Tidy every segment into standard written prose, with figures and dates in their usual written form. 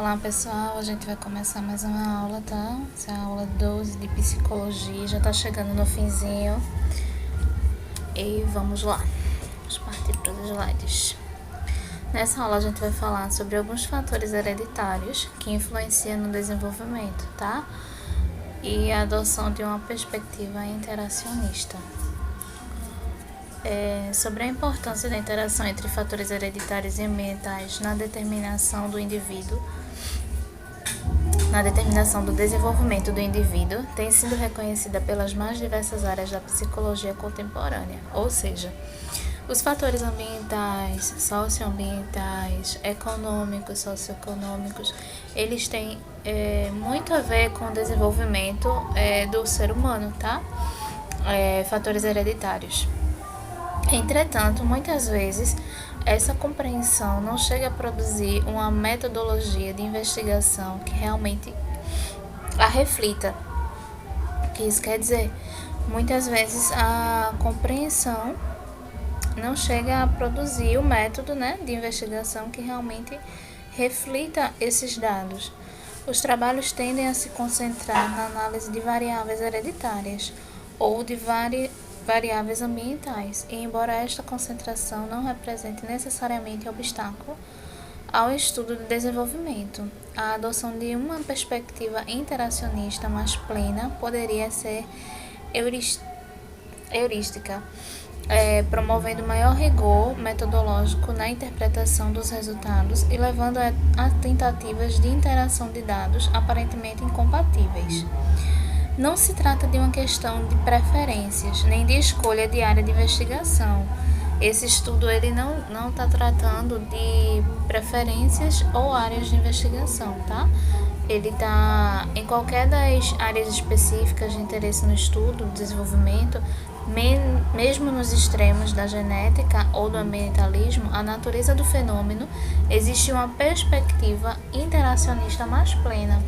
Olá pessoal, a gente vai começar mais uma aula, tá? Essa é a aula 12 de psicologia, já tá chegando no finzinho. E vamos lá, vamos partir para os slides. Nessa aula a gente vai falar sobre alguns fatores hereditários que influenciam no desenvolvimento, tá? E a adoção de uma perspectiva interacionista. Sobre a importância da interação entre fatores hereditários e ambientais na determinação do indivíduo, na determinação do desenvolvimento do indivíduo, tem sido reconhecida pelas mais diversas áreas da psicologia contemporânea, ou seja, os fatores ambientais, socioambientais, econômicos, socioeconômicos, eles têm muito a ver com o desenvolvimento do ser humano, tá? Fatores hereditários. Entretanto, muitas vezes, essa compreensão não chega a produzir uma metodologia de investigação que realmente a reflita. O que isso quer dizer? Muitas vezes a compreensão não chega a produzir o método, de investigação que realmente reflita esses dados. Os trabalhos tendem a se concentrar na análise de variáveis hereditárias ou de variáveis ambientais, e embora esta concentração não represente necessariamente obstáculo ao estudo do desenvolvimento, a adoção de uma perspectiva interacionista mais plena poderia ser heurística, promovendo maior rigor metodológico na interpretação dos resultados e levando a tentativas de interação de dados aparentemente incompatíveis. Não se trata de uma questão de preferências, nem de escolha de área de investigação. Esse estudo ele não está tratando de preferências ou áreas de investigação, tá? Ele está em qualquer das áreas específicas de interesse no estudo, desenvolvimento, mesmo nos extremos da genética ou do ambientalismo, a natureza do fenômeno, existe uma perspectiva interacionista mais plena,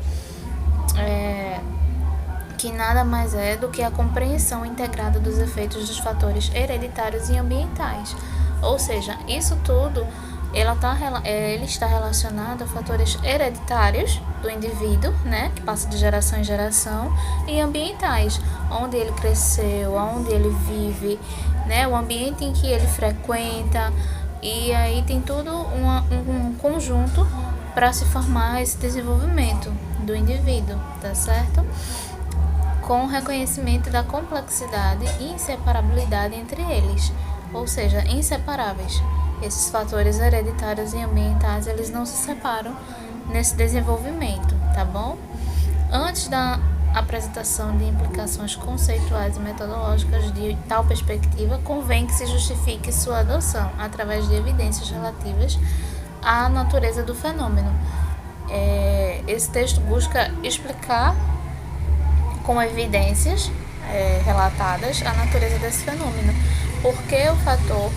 que nada mais é do que a compreensão integrada dos efeitos dos fatores hereditários e ambientais. Ou seja, isso tudo ele está relacionado a fatores hereditários do indivíduo, que passa de geração em geração, e ambientais, onde ele cresceu, onde ele vive, o ambiente em que ele frequenta, e aí tem todo um conjunto para se formar esse desenvolvimento do indivíduo, tá certo? Com o reconhecimento da complexidade e inseparabilidade entre eles, ou seja, inseparáveis. Esses fatores hereditários e ambientais, eles não se separam nesse desenvolvimento, tá bom? Antes da apresentação de implicações conceituais e metodológicas de tal perspectiva, convém que se justifique sua adoção através de evidências relativas à natureza do fenômeno. Esse texto busca explicar com evidências relatadas a natureza desse fenômeno, porque o fator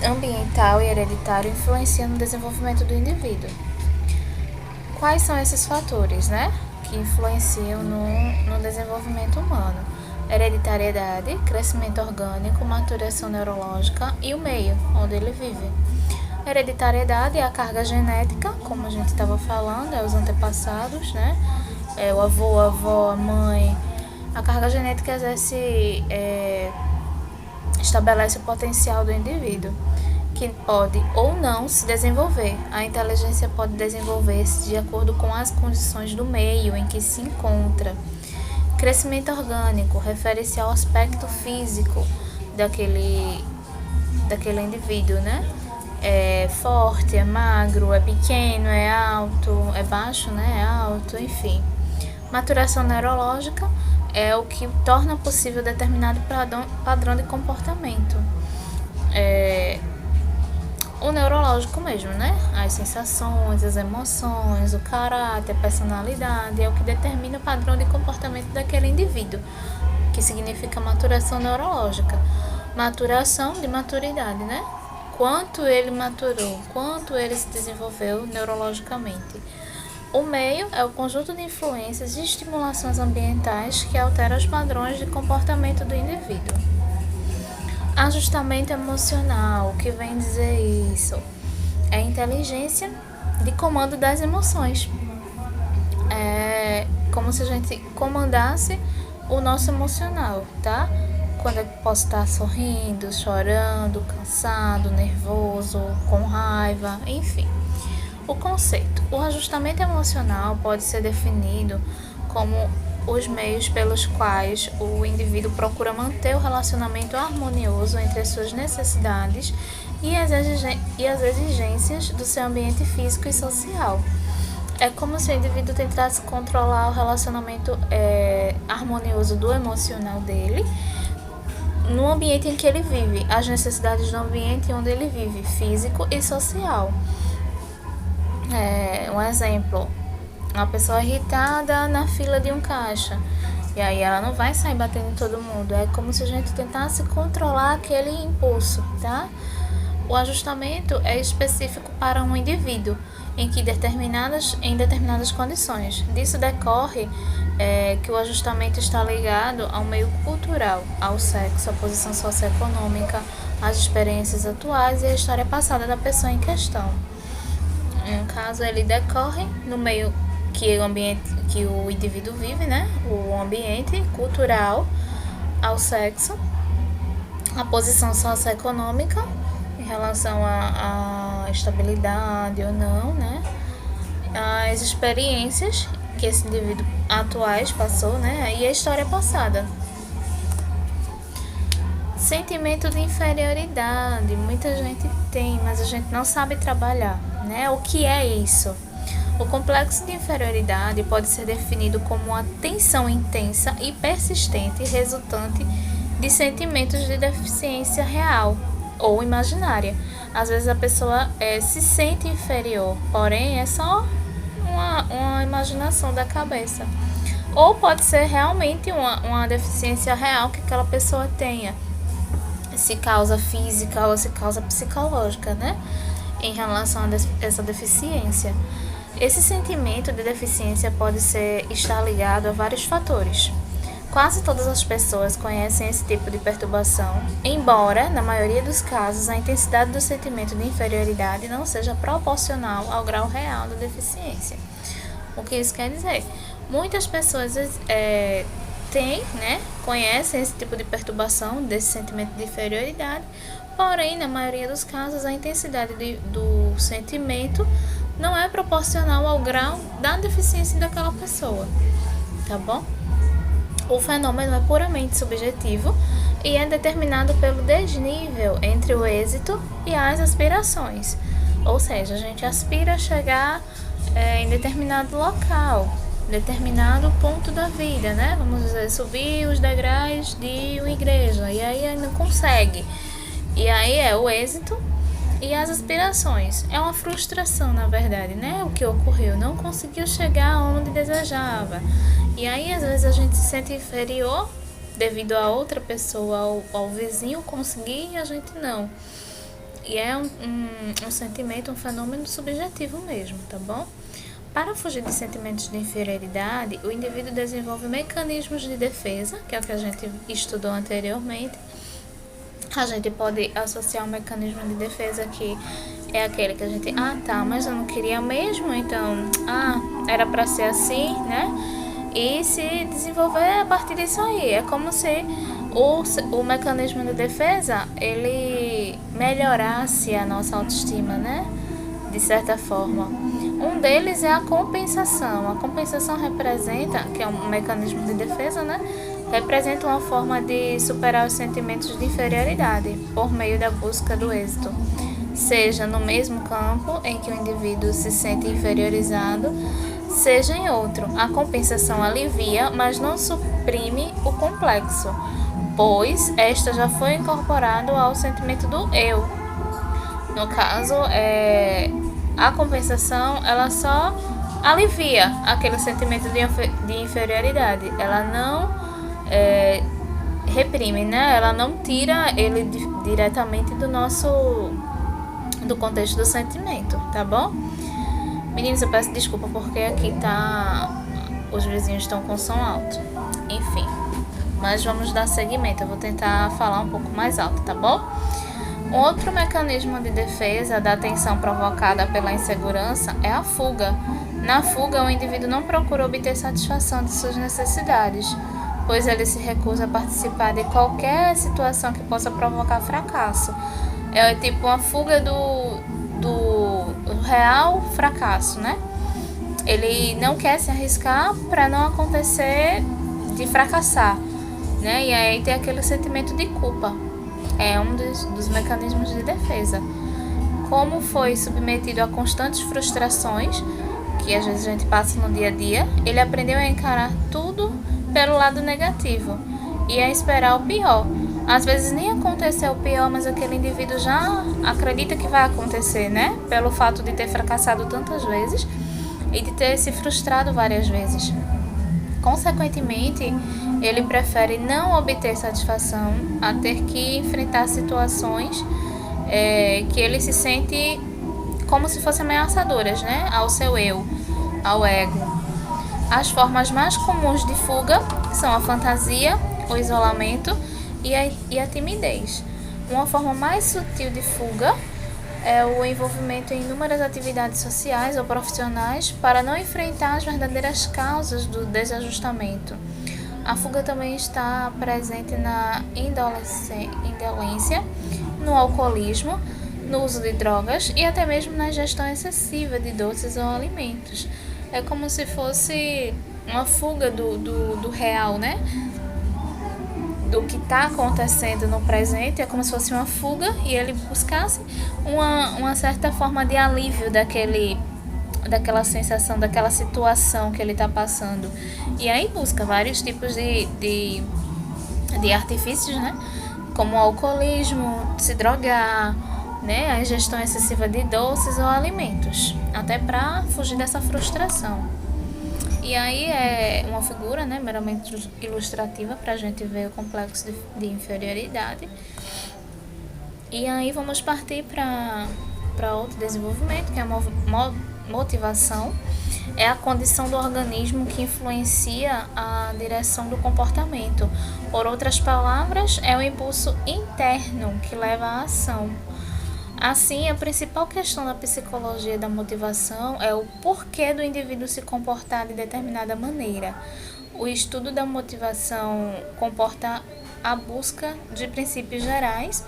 ambiental e hereditário influencia no desenvolvimento do indivíduo. Quais são esses fatores, que influenciam no desenvolvimento humano? Hereditariedade, crescimento orgânico, maturação neurológica e o meio onde ele vive. Hereditariedade é a carga genética, como a gente estava falando, os antepassados, o avô, a avó, a mãe. A carga genética estabelece o potencial do indivíduo, que pode ou não se desenvolver. A inteligência pode desenvolver-se de acordo com as condições do meio em que se encontra. Crescimento orgânico refere-se ao aspecto físico daquele indivíduo, É forte, é magro, é pequeno, é alto, é baixo, é alto, enfim. Maturação neurológica é o que torna possível determinado padrão de comportamento. O neurológico mesmo, As sensações, as emoções, o caráter, a personalidade, é o que determina o padrão de comportamento daquele indivíduo, que significa maturação neurológica. Maturação de maturidade, Quanto ele maturou, quanto ele se desenvolveu neurologicamente. O meio é o conjunto de influências e estimulações ambientais que alteram os padrões de comportamento do indivíduo. Ajustamento emocional, o que vem dizer isso? É a inteligência de comando das emoções. É como se a gente comandasse o nosso emocional, tá? Quando eu posso estar sorrindo, chorando, cansado, nervoso, com raiva, enfim. O conceito. O ajustamento emocional pode ser definido como os meios pelos quais o indivíduo procura manter o relacionamento harmonioso entre as suas necessidades e as exigências do seu ambiente físico e social. É como se o indivíduo tentasse controlar o relacionamento harmonioso do emocional dele no ambiente em que ele vive, as necessidades do ambiente onde ele vive, físico e social. Um exemplo, uma pessoa irritada na fila de um caixa, e aí ela não vai sair batendo em todo mundo, é como se a gente tentasse controlar aquele impulso, tá? O ajustamento é específico para um indivíduo em determinadas condições. Disso decorre que o ajustamento está ligado ao meio cultural, ao sexo, à posição socioeconômica, às experiências atuais e à história passada da pessoa em questão. No caso, ele decorre no meio que o indivíduo vive, né? O ambiente cultural, ao sexo, a posição socioeconômica em relação à estabilidade ou não, né? As experiências que esse indivíduo atuais passou, né? E a história passada. Sentimento de inferioridade, muita gente tem, mas a gente não sabe trabalhar, né? O que é isso? O complexo de inferioridade pode ser definido como uma tensão intensa e persistente resultante de sentimentos de deficiência real ou imaginária. Às vezes a pessoa se sente inferior, porém é só uma imaginação da cabeça. Ou pode ser realmente uma deficiência real que aquela pessoa tenha, se causa física ou se causa psicológica, né? Em relação a essa deficiência. Esse sentimento de deficiência pode estar ligado a vários fatores. Quase todas as pessoas conhecem esse tipo de perturbação, embora, na maioria dos casos, a intensidade do sentimento de inferioridade não seja proporcional ao grau real da deficiência. O que isso quer dizer? Muitas pessoas conhecem esse tipo de perturbação, desse sentimento de inferioridade, porém, na maioria dos casos, a intensidade do sentimento não é proporcional ao grau da deficiência daquela pessoa, tá bom? O fenômeno é puramente subjetivo e é determinado pelo desnível entre o êxito e as aspirações. Ou seja, a gente aspira a chegar em determinado local, determinado ponto da vida, né? Vamos dizer, subir os degraus de uma igreja, e aí não consegue. E aí é o êxito e as aspirações. É uma frustração, na verdade, né? O que ocorreu, não conseguiu chegar onde desejava. E aí, às vezes, a gente se sente inferior devido a outra pessoa, ao vizinho conseguir e a gente não. E é um sentimento, um fenômeno subjetivo mesmo, tá bom? Para fugir de sentimentos de inferioridade, o indivíduo desenvolve mecanismos de defesa, que é o que a gente estudou anteriormente. A gente pode associar um mecanismo de defesa que é aquele que a gente, mas eu não queria mesmo, então, era para ser assim, né? E se desenvolver a partir disso aí. É como se o mecanismo de defesa, ele melhorasse a nossa autoestima, né? De certa forma. Um deles é a compensação. A compensação representa, que é um mecanismo de defesa, né? Representa uma forma de superar os sentimentos de inferioridade por meio da busca do êxito, seja no mesmo campo em que o indivíduo se sente inferiorizado, seja em outro. A compensação alivia, mas não suprime o complexo, pois esta já foi incorporado ao sentimento do eu. No caso, a compensação, ela só alivia aquele sentimento de inferioridade. Ela não reprime, né? Ela não tira ele diretamente do contexto do sentimento, tá bom? Meninos, eu peço desculpa porque aqui os vizinhos estão com som alto. Enfim, mas vamos dar seguimento. Eu vou tentar falar um pouco mais alto, tá bom? Outro mecanismo de defesa da tensão provocada pela insegurança é a fuga. Na fuga, o indivíduo não procura obter satisfação de suas necessidades, pois ele se recusa a participar de qualquer situação que possa provocar fracasso. É tipo uma fuga do real fracasso, né? Ele não quer se arriscar para não acontecer de fracassar, né? E aí tem aquele sentimento de culpa. É um dos mecanismos de defesa. Como foi submetido a constantes frustrações, que às vezes a gente passa no dia a dia, ele aprendeu a encarar tudo pelo lado negativo e a esperar o pior. Às vezes nem aconteceu o pior, mas aquele indivíduo já acredita que vai acontecer, né? Pelo fato de ter fracassado tantas vezes e de ter se frustrado várias vezes. Consequentemente, ele prefere não obter satisfação a ter que enfrentar situações que ele se sente como se fossem ameaçadoras, né? Ao seu eu, ao ego. As formas mais comuns de fuga são a fantasia, o isolamento e a timidez. Uma forma mais sutil de fuga é o envolvimento em inúmeras atividades sociais ou profissionais para não enfrentar as verdadeiras causas do desajustamento. A fuga também está presente na indolência, no alcoolismo, no uso de drogas e até mesmo na ingestão excessiva de doces ou alimentos. É como se fosse uma fuga do real, né? Do que está acontecendo no presente, é como se fosse uma fuga e ele buscasse uma certa forma de alívio daquela sensação, daquela situação que ele está passando. E aí busca vários tipos de artifícios, né? Como o alcoolismo, se drogar, né? A ingestão excessiva de doces ou alimentos, até para fugir dessa frustração. E aí é uma figura, né, meramente ilustrativa para a gente ver o complexo de inferioridade. E aí vamos partir para outro desenvolvimento, que é a motivação. É a condição do organismo que influencia a direção do comportamento. Por outras palavras, é o impulso interno que leva à ação. Assim, a principal questão da psicologia da motivação é o porquê do indivíduo se comportar de determinada maneira. O estudo da motivação comporta a busca de princípios gerais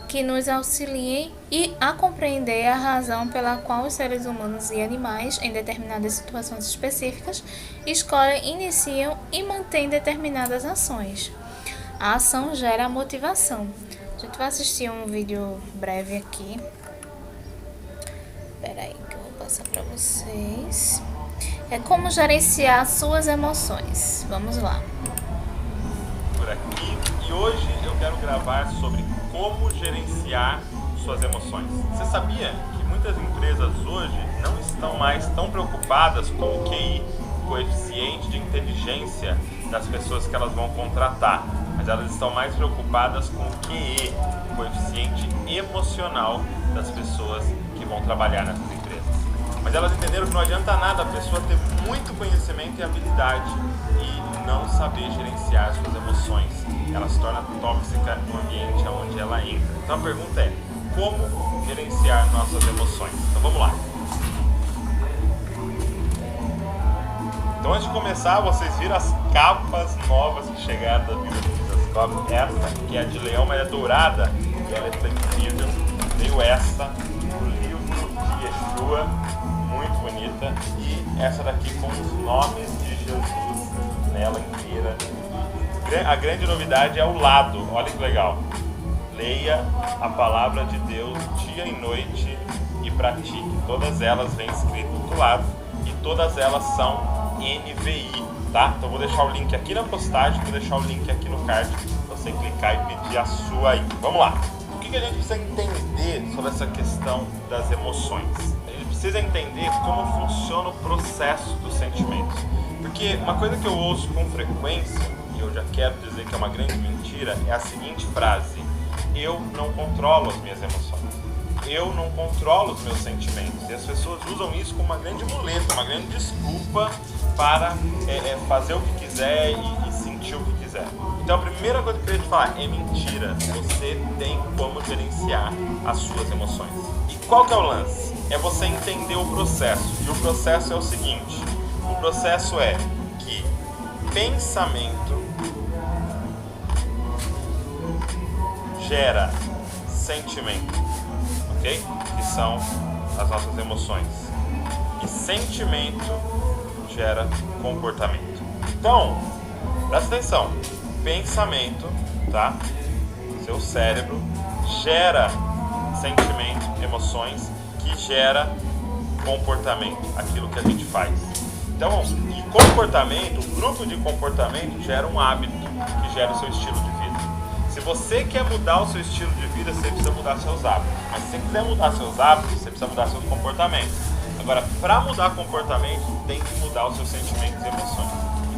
que nos auxiliem a compreender a razão pela qual os seres humanos e animais, em determinadas situações específicas, escolhem, iniciam e mantêm determinadas ações. A ação gera a motivação. A gente vai assistir um vídeo breve aqui. Espera aí que eu vou passar para vocês. É como gerenciar suas emoções. Vamos lá. Por aqui. E hoje eu quero gravar sobre como gerenciar suas emoções. Você sabia que muitas empresas hoje não estão mais tão preocupadas com o QI, coeficiente de inteligência das pessoas que elas vão contratar, mas elas estão mais preocupadas com o QE, coeficiente emocional das pessoas que vão trabalhar nessas empresas. Mas elas entenderam que não adianta nada a pessoa ter muito conhecimento e habilidade e não saber gerenciar suas emoções. Ela se torna tóxica no ambiente onde ela entra. Então a pergunta é, como gerenciar nossas emoções? Então vamos lá. Então antes de começar, vocês viram as capas novas que chegaram da Vitascope. Essa, que é a de leão, mas é dourada, e ela é flexível. Veio essa, o livro de Yeshua, muito bonita. E essa daqui com os nomes de Jesus nela inteira. A grande novidade é o lado, olha que legal. Leia a palavra de Deus dia e noite e pratique. Todas elas vêm escrito do lado e todas elas são NVI, tá? Então vou deixar o link aqui na postagem, vou deixar o link aqui no card para você clicar e pedir a sua aí. Vamos lá! O que a gente precisa entender sobre essa questão das emoções? A gente precisa entender como funciona o processo dos sentimentos. Porque uma coisa que eu ouço com frequência, e eu já quero dizer que é uma grande mentira, é a seguinte frase: eu não controlo as minhas emoções. Eu não controlo os meus sentimentos. E as pessoas usam isso como uma grande muleta, uma grande desculpa para fazer o que quiser e sentir mentir o que quiser. Então a primeira coisa que eu queria te falar é mentira. Você tem como gerenciar as suas emoções. E qual que é o lance? É você entender o processo. E o processo é o seguinte: o processo é que pensamento gera sentimento, ok? Que são as nossas emoções. E sentimento gera comportamento. Então, presta atenção. Pensamento, tá? Seu cérebro gera sentimento, emoções, que gera comportamento, aquilo que a gente faz. Então, e comportamento, o grupo de comportamento gera um hábito, que gera o seu estilo de vida. Se você quer mudar o seu estilo de vida, você precisa mudar seus hábitos. Mas se você quiser mudar seus hábitos, você precisa mudar seus comportamentos. Agora, para mudar comportamento, tem que mudar os seus sentimentos e emoções.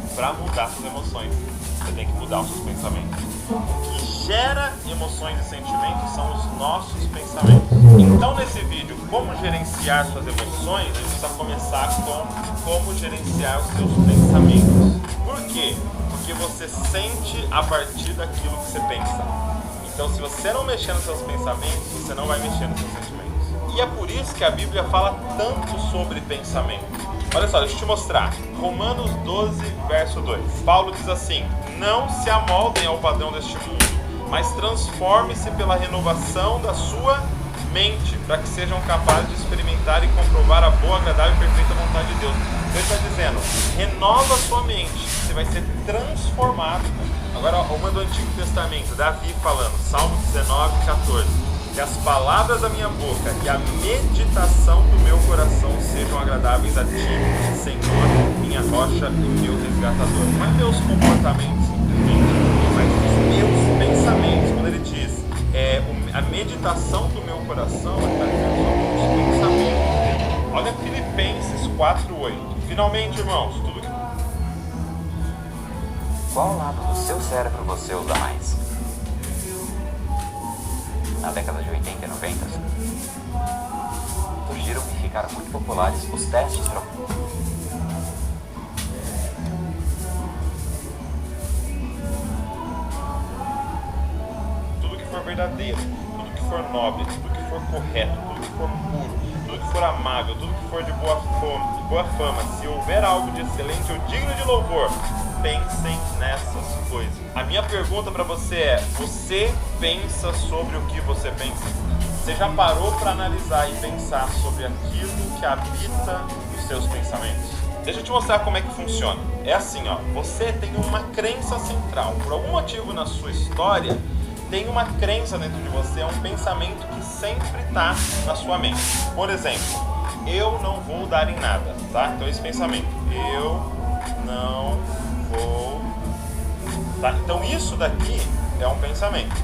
E para mudar suas emoções, você tem que mudar os seus pensamentos. O que gera emoções e sentimentos são os nossos pensamentos. Então, nesse vídeo, como gerenciar suas emoções, a gente precisa começar com como gerenciar os seus pensamentos. Por quê? Porque você sente a partir daquilo que você pensa. Então, se você não mexer nos seus pensamentos, você não vai mexer nos seus sentimentos. E é por isso que a Bíblia fala tanto sobre pensamento. Olha só, deixa eu te mostrar. Romanos 12, verso 2. Paulo diz assim: não se amoldem ao padrão deste mundo, mas transforme-se pela renovação da sua mente, para que sejam capazes de experimentar e comprovar a boa, agradável e perfeita vontade de Deus. Então ele está dizendo, renova a sua mente, você vai ser transformado. Agora, uma do Antigo Testamento, Davi falando, Salmo 19, 14. Que as palavras da minha boca e a meditação do meu coração sejam agradáveis a ti, Senhor, minha rocha e meu resgatador. Não é meus comportamentos simplesmente, mas os meus pensamentos. Quando ele diz a meditação do meu coração, ele está dizendo sobre os pensamentos dele. Olha Filipenses 4:8. Finalmente, irmãos, tudo que... Qual lado do seu cérebro você usa mais? Na década de 80 e 90, surgiram e ficaram muito populares os testes para... Tudo que for verdadeiro, tudo que for nobre, tudo que for correto, tudo que for puro, tudo que for amável, tudo que for de boa fama, se houver algo de excelente ou digno de louvor, pensem nessas coisas. A minha pergunta para você é: você pensa sobre o que você pensa? Você já parou para analisar e pensar sobre aquilo que habita os seus pensamentos? Deixa eu te mostrar como é que funciona. É assim, ó. Você tem uma crença central. Por algum motivo na sua história, tem uma crença dentro de você, é um pensamento que sempre está na sua mente. Por exemplo, eu não vou dar em nada, tá? Então esse pensamento, eu não vou... Tá? Então isso daqui é um pensamento,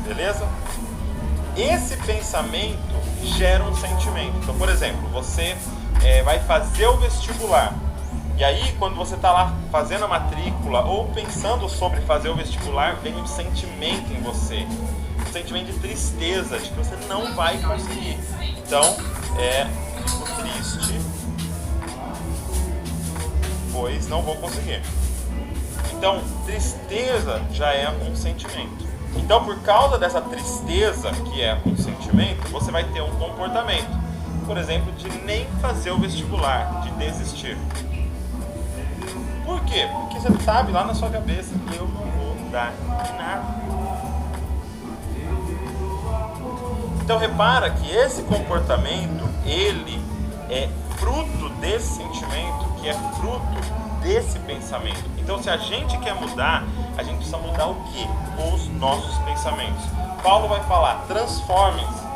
beleza? Esse pensamento gera um sentimento. Então, por exemplo, você vai fazer o vestibular. E aí, quando você está lá fazendo a matrícula ou pensando sobre fazer o vestibular, vem um sentimento em você. Um sentimento de tristeza, de que você não vai conseguir. Então, fico triste, pois não vou conseguir. Então, tristeza já é um sentimento. Então, por causa dessa tristeza, que é um sentimento, você vai ter um comportamento. Por exemplo, de nem fazer o vestibular, de desistir. Por quê? Porque você sabe lá na sua cabeça que eu não vou dar nada. Então, repara que esse comportamento, ele é fruto desse sentimento, que é fruto desse pensamento. Então, se a gente quer mudar, a gente precisa mudar o quê? Os nossos pensamentos. Paulo vai falar, transformem-se.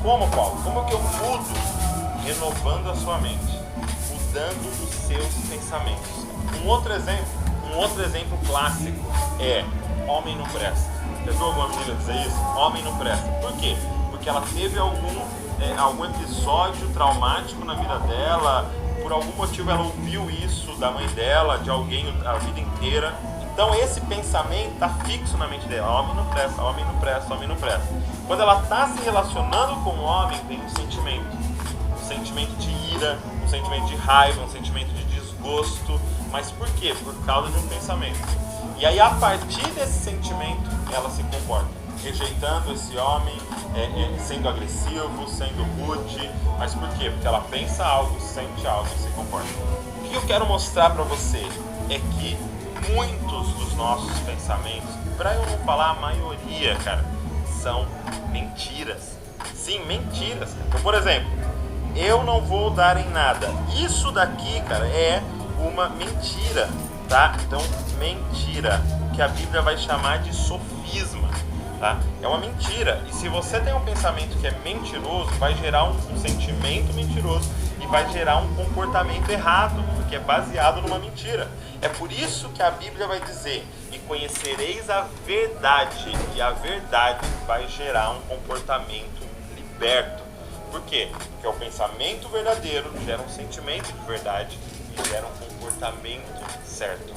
Como, Paulo? Como que eu mudo? Renovando a sua mente, mudando os seus pensamentos. Um outro exemplo clássico é homem não presta. Já viu alguma menina dizer isso? Homem não presta. Por quê? Porque ela teve algum episódio traumático na vida dela, por algum motivo ela ouviu isso da mãe dela, de alguém a vida inteira. Então esse pensamento está fixo na mente dela. Homem não presta, homem não presta, homem não presta. Quando ela está se relacionando com o homem, vem um sentimento. Um sentimento de ira, um sentimento de raiva, um sentimento de desgosto. Mas por quê? Por causa de um pensamento. E aí, a partir desse sentimento, ela se comporta, rejeitando esse homem, sendo agressivo, sendo rude. Mas por quê? Porque ela pensa algo, sente algo e se comporta. O que eu quero mostrar para você é que muitos dos nossos pensamentos, para eu não falar a maioria, cara, são mentiras. Sim, mentiras. Então, por exemplo, eu não vou dar em nada. Isso daqui, cara, é uma mentira, tá? Então, mentira, que a Bíblia vai chamar de sofisma, tá? É uma mentira. E se você tem um pensamento que é mentiroso, vai gerar um sentimento mentiroso e vai gerar um comportamento errado, porque é baseado numa mentira. É por isso que a Bíblia vai dizer: e conhecereis a verdade, e a verdade vai gerar um comportamento liberto. Por quê? Porque o pensamento verdadeiro gera um sentimento de verdade e gera um comportamento certo.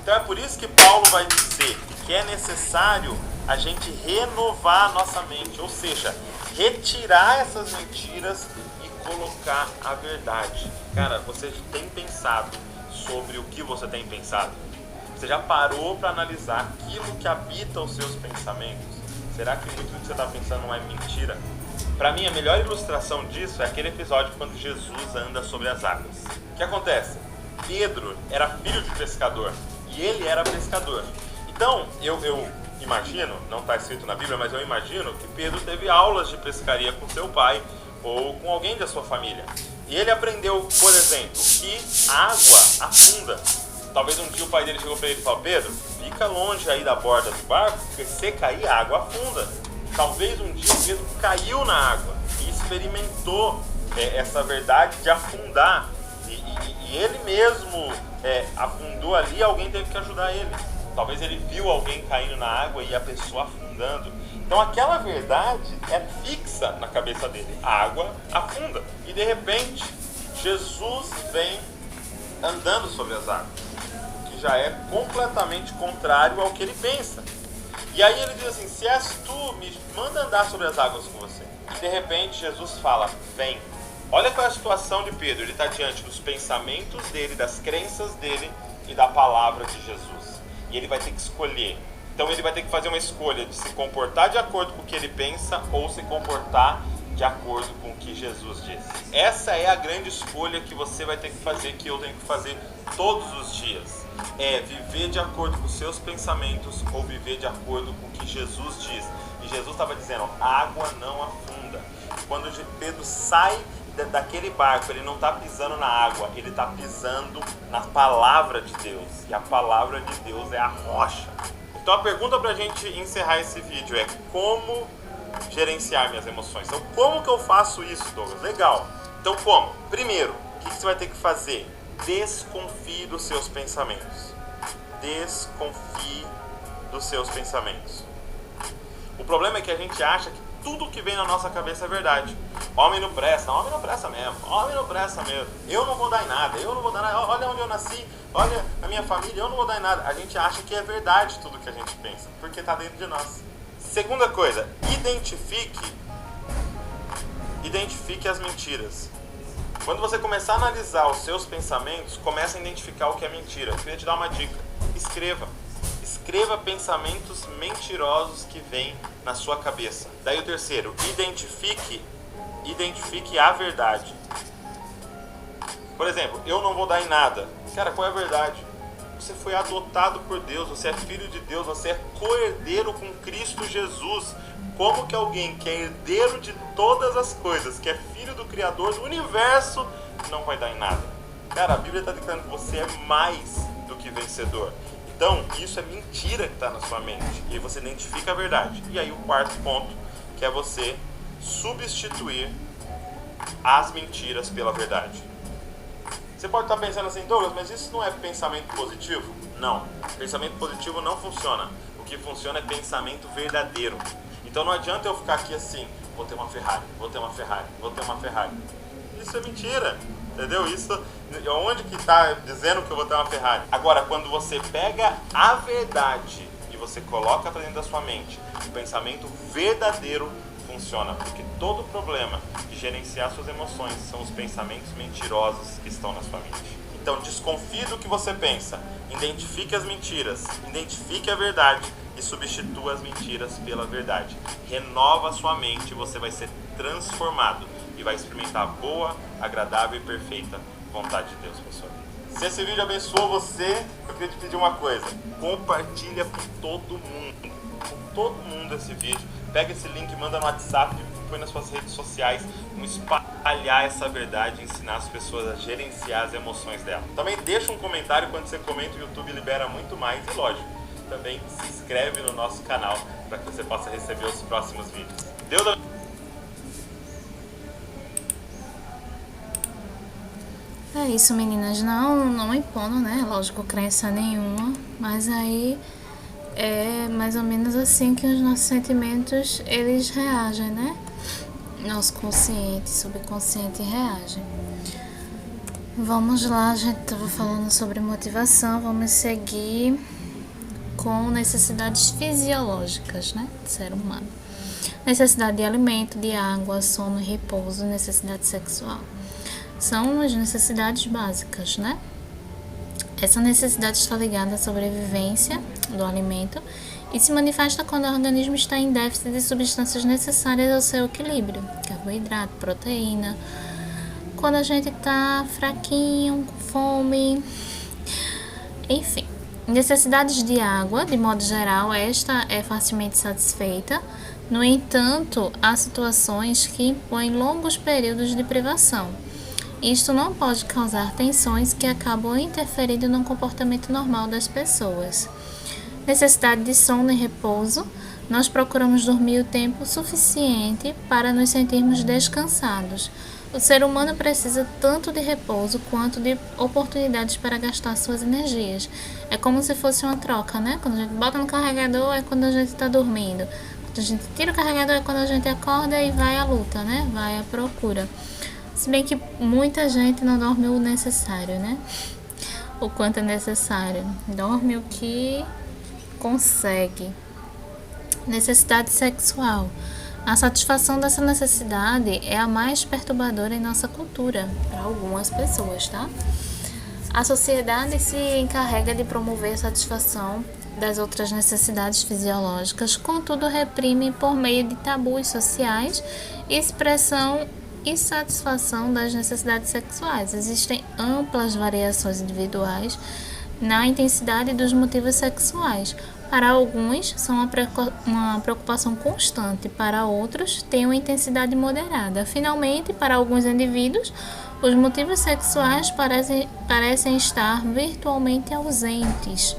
Então é por isso que Paulo vai dizer que é necessário a gente renovar a nossa mente, ou seja, retirar essas mentiras e colocar a verdade. Cara, você tem pensado sobre o que você tem pensado? Você já parou para analisar aquilo que habita os seus pensamentos? Será que muito do que você está pensando não é mentira? Para mim, a melhor ilustração disso é aquele episódio quando Jesus anda sobre as águas. O que acontece? Pedro era filho de pescador e ele era pescador. Então, eu imagino, não está escrito na Bíblia, mas eu imagino que Pedro teve aulas de pescaria com seu pai ou com alguém da sua família. E ele aprendeu, por exemplo, que a água afunda. Talvez um dia o pai dele chegou para ele e falou: Pedro, fica longe aí da borda do barco, porque se cair a água afunda. Talvez um dia Pedro caiu na água e experimentou essa verdade de afundar. E ele mesmo afundou ali, alguém teve que ajudar ele. Talvez ele viu alguém caindo na água e a pessoa afundando. Então aquela verdade é fixa na cabeça dele. A água afunda. E de repente, Jesus vem andando sobre as águas, que já é completamente contrário ao que ele pensa. E aí ele diz assim: se és tu, me manda andar sobre as águas com você. E de repente Jesus fala: vem. Olha qual é a situação de Pedro. Ele está diante dos pensamentos dele, das crenças dele e da palavra de Jesus. E ele vai ter que escolher. Então ele vai ter que fazer uma escolha de se comportar de acordo com o que ele pensa ou se comportar de acordo com o que Jesus disse. Essa é a grande escolha que você vai ter que fazer, que eu tenho que fazer todos os dias. É viver de acordo com os seus pensamentos ou viver de acordo com o que Jesus diz. E Jesus estava dizendo: água não afunda. Quando Pedro sai daquele barco, ele não está pisando na água, ele está pisando na palavra de Deus. E a palavra de Deus é a rocha. Então a pergunta para a gente encerrar esse vídeo é: como gerenciar minhas emoções? Então, como que eu faço isso, Douglas? Legal. Então, como? Primeiro, o que você vai ter que fazer? Desconfie dos seus pensamentos. Desconfie dos seus pensamentos. O problema é que a gente acha que tudo que vem na nossa cabeça é verdade. Homem não presta, homem não presta mesmo, homem não presta mesmo. Eu não vou dar em nada, eu não vou dar nada. Olha onde eu nasci, olha a minha família, eu não vou dar em nada. A gente acha que é verdade tudo que a gente pensa, porque está dentro de nós. Segunda coisa, identifique as mentiras. Quando você começar a analisar os seus pensamentos, comece a identificar o que é mentira. Eu queria te dar uma dica: escreva. Escreva pensamentos mentirosos que vêm na sua cabeça. Daí o terceiro, identifique a verdade. Por exemplo, eu não vou dar em nada. Cara, qual é a verdade? Você foi adotado por Deus, você é filho de Deus, você é co-herdeiro com Cristo Jesus. Como que alguém que é herdeiro de todas as coisas, que é filho do Criador do universo, não vai dar em nada? Cara, a Bíblia está declarando que você é mais do que vencedor. Então, isso é mentira que está na sua mente. E aí você identifica a verdade. E aí o quarto ponto, que é você substituir as mentiras pela verdade. Você pode estar pensando assim: Douglas, mas isso não é pensamento positivo? Não. Pensamento positivo não funciona. O que funciona é pensamento verdadeiro. Então não adianta eu ficar aqui assim: vou ter uma Ferrari, vou ter uma Ferrari, vou ter uma Ferrari. Isso é mentira. Entendeu? Isso, onde que está dizendo que eu vou ter uma Ferrari? Agora, quando você pega a verdade e você coloca para dentro da sua mente, o pensamento verdadeiro funciona. Porque todo o problema de gerenciar suas emoções são os pensamentos mentirosos que estão na sua mente. Então desconfie do que você pensa, identifique as mentiras, identifique a verdade e substitua as mentiras pela verdade. Renova a sua mente, você vai ser transformado e vai experimentar a boa, agradável e perfeita vontade de Deus para sua vida. Se esse vídeo abençoou você, eu queria te pedir uma coisa: compartilha com todo mundo esse vídeo. Pega esse link, manda no WhatsApp, põe nas suas redes sociais, vamos espalhar essa verdade e ensinar as pessoas a gerenciar as emoções dela. Também deixa um comentário, quando você comenta o YouTube libera muito mais e lógico, também se inscreve no nosso canal para que você possa receber os próximos vídeos. Deus abençoe. É isso, meninas, não impondo, né, lógico, crença nenhuma, mas aí é mais ou menos assim que os nossos sentimentos, eles reagem, né, nosso consciente, subconsciente reagem. Vamos lá, a gente estava falando sobre motivação, vamos seguir com necessidades fisiológicas, né, do ser humano. Necessidade de alimento, de água, sono e repouso, necessidade sexual. São as necessidades básicas, né? Essa necessidade está ligada à sobrevivência do alimento e se manifesta quando o organismo está em déficit de substâncias necessárias ao seu equilíbrio, carboidrato, proteína. Quando a gente está fraquinho, com fome, enfim. Necessidades de água, de modo geral, esta é facilmente satisfeita. No entanto, há situações que impõem longos períodos de privação. Isto não pode causar tensões que acabam interferindo no comportamento normal das pessoas. Necessidade de sono e repouso. Nós procuramos dormir o tempo suficiente para nos sentirmos descansados. O ser humano precisa tanto de repouso quanto de oportunidades para gastar suas energias. É como se fosse uma troca, né? Quando a gente bota no carregador é quando a gente está dormindo. Quando a gente tira o carregador é quando a gente acorda e vai à luta, né? Vai à procura. Se bem que muita gente não dorme o necessário, né? O quanto é necessário. Dorme o que consegue. Necessidade sexual. A satisfação dessa necessidade é a mais perturbadora em nossa cultura, para algumas pessoas, tá? A sociedade se encarrega de promover a satisfação das outras necessidades fisiológicas, contudo reprime por meio de tabus sociais expressão e satisfação das necessidades sexuais. Existem amplas variações individuais na intensidade dos motivos sexuais. Para alguns, são uma preocupação constante, para outros, têm uma intensidade moderada. Finalmente, para alguns indivíduos, os motivos sexuais parecem estar virtualmente ausentes.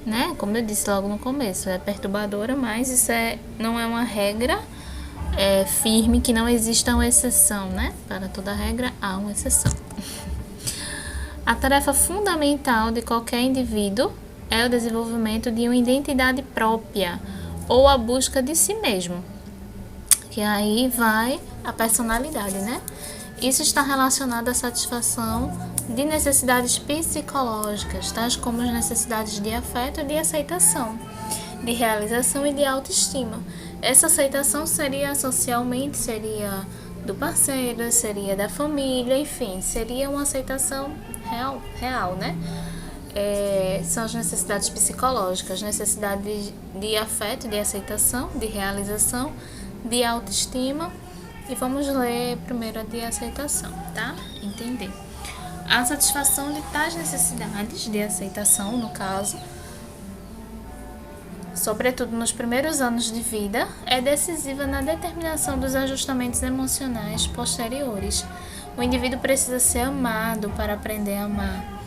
Né? Como eu disse logo no começo, é perturbadora, mas isso não é uma regra firme, que não exista uma exceção, né? Para toda regra há uma exceção. A tarefa fundamental de qualquer indivíduo é o desenvolvimento de uma identidade própria ou a busca de si mesmo, que aí vai a personalidade, né? Isso está relacionado à satisfação de necessidades psicológicas, tais como as necessidades de afeto e de aceitação, de realização e de autoestima. Essa aceitação seria socialmente, seria do parceiro, seria da família, enfim, seria uma aceitação real, né? São as necessidades psicológicas, necessidade de afeto, de aceitação, de realização, de autoestima. E vamos ler primeiro a de aceitação, tá? Entender. A satisfação de tais necessidades de aceitação, no caso, sobretudo nos primeiros anos de vida, é decisiva na determinação dos ajustamentos emocionais posteriores. O indivíduo precisa ser amado para aprender a amar.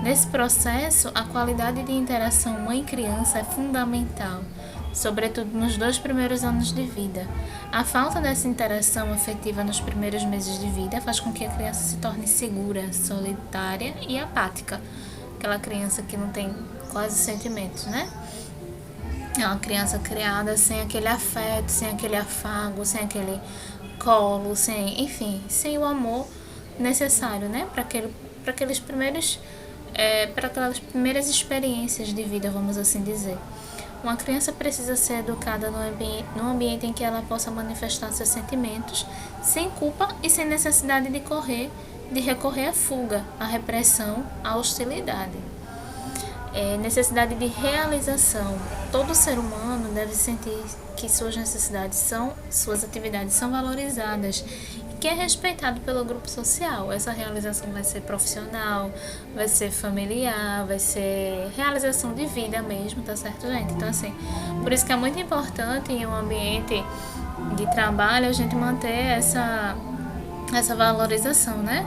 Nesse processo, a qualidade de interação mãe-criança é fundamental, sobretudo nos 2 primeiros anos de vida. A falta dessa interação afetiva nos primeiros meses de vida faz com que a criança se torne segura, solitária e apática. Aquela criança que não tem quase sentimentos, né? É uma criança criada sem aquele afeto, sem aquele afago, sem aquele colo, sem o amor necessário, né? Para aquelas primeiras experiências de vida, vamos assim dizer. Uma criança precisa ser educada num ambiente em que ela possa manifestar seus sentimentos sem culpa e sem necessidade de correr de recorrer à fuga, à repressão, à hostilidade. Necessidade de realização. Todo ser humano deve sentir que suas atividades são valorizadas e que é respeitado pelo grupo social. Essa realização vai ser profissional, vai ser familiar, vai ser realização de vida mesmo, tá certo, gente? Então, assim, por isso que é muito importante em um ambiente de trabalho a gente manter essa valorização, né?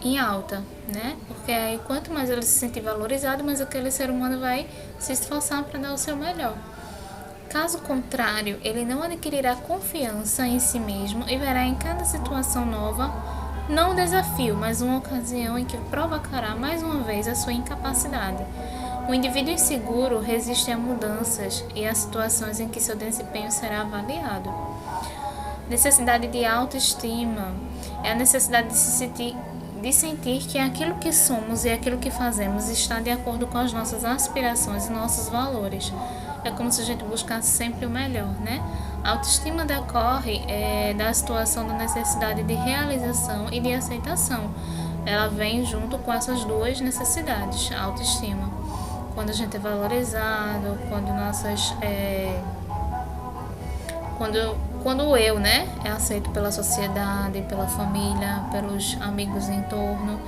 Em alta, né? Porque aí quanto mais ele se sentir valorizado, mais aquele ser humano vai se esforçar para dar o seu melhor. Caso contrário, ele não adquirirá confiança em si mesmo e verá em cada situação nova não um desafio, mas uma ocasião em que provocará mais uma vez a sua incapacidade. O indivíduo inseguro resiste a mudanças e a situações em que seu desempenho será avaliado. Necessidade de autoestima é a necessidade de sentir que aquilo que somos e aquilo que fazemos está de acordo com as nossas aspirações e nossos valores. É como se a gente buscasse sempre o melhor, né? A autoestima decorre da situação da necessidade de realização e de aceitação. Ela vem junto com essas duas necessidades, a autoestima. Quando a gente é valorizado, quando o eu, né, é aceito pela sociedade, pela família, pelos amigos em torno.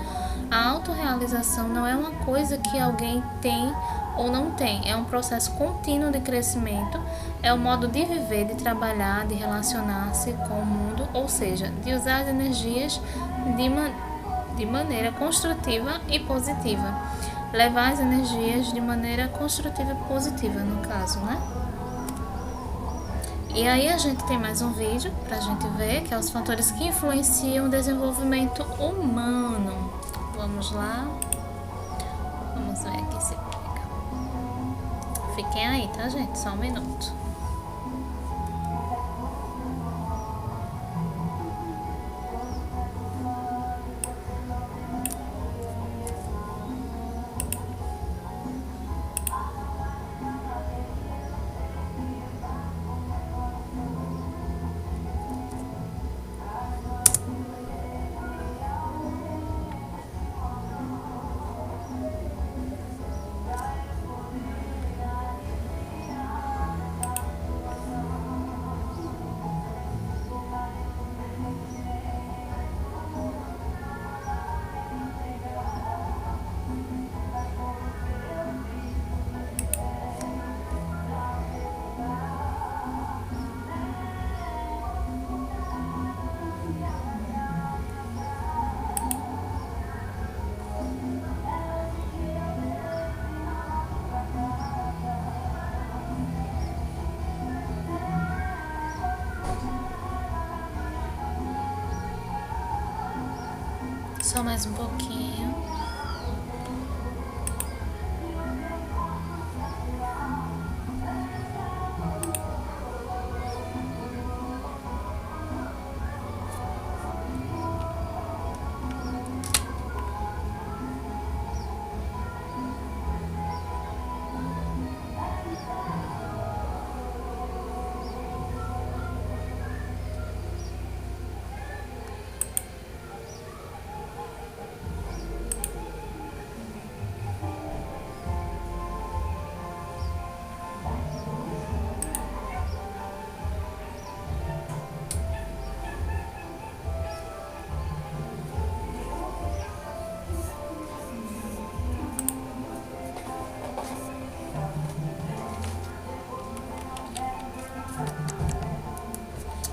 A autorrealização não é uma coisa que alguém tem ou não tem, é um processo contínuo de crescimento, é o modo de viver, de trabalhar, de relacionar-se com o mundo, ou seja, de usar as energias de maneira construtiva e positiva. Levar as energias de maneira construtiva e positiva, no caso, né? E aí a gente tem mais um vídeo pra gente ver, que é os fatores que influenciam o desenvolvimento humano. Vamos lá. Vamos ver aqui se pega. Fiquem aí, tá, gente? Só um minuto. Só mais um pouquinho.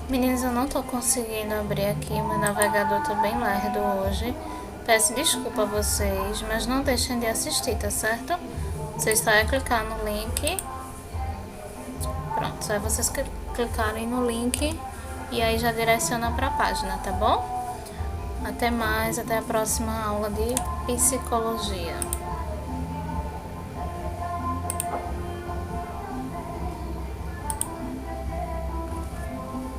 Meninas, eu não tô conseguindo abrir aqui, meu navegador tá bem lerdo hoje. Peço desculpa a vocês, mas não deixem de assistir, tá certo? Vocês só é clicar no link. Pronto, só é vocês clicarem no link e aí já direciona pra página, tá bom? Até mais, até a próxima aula de psicologia.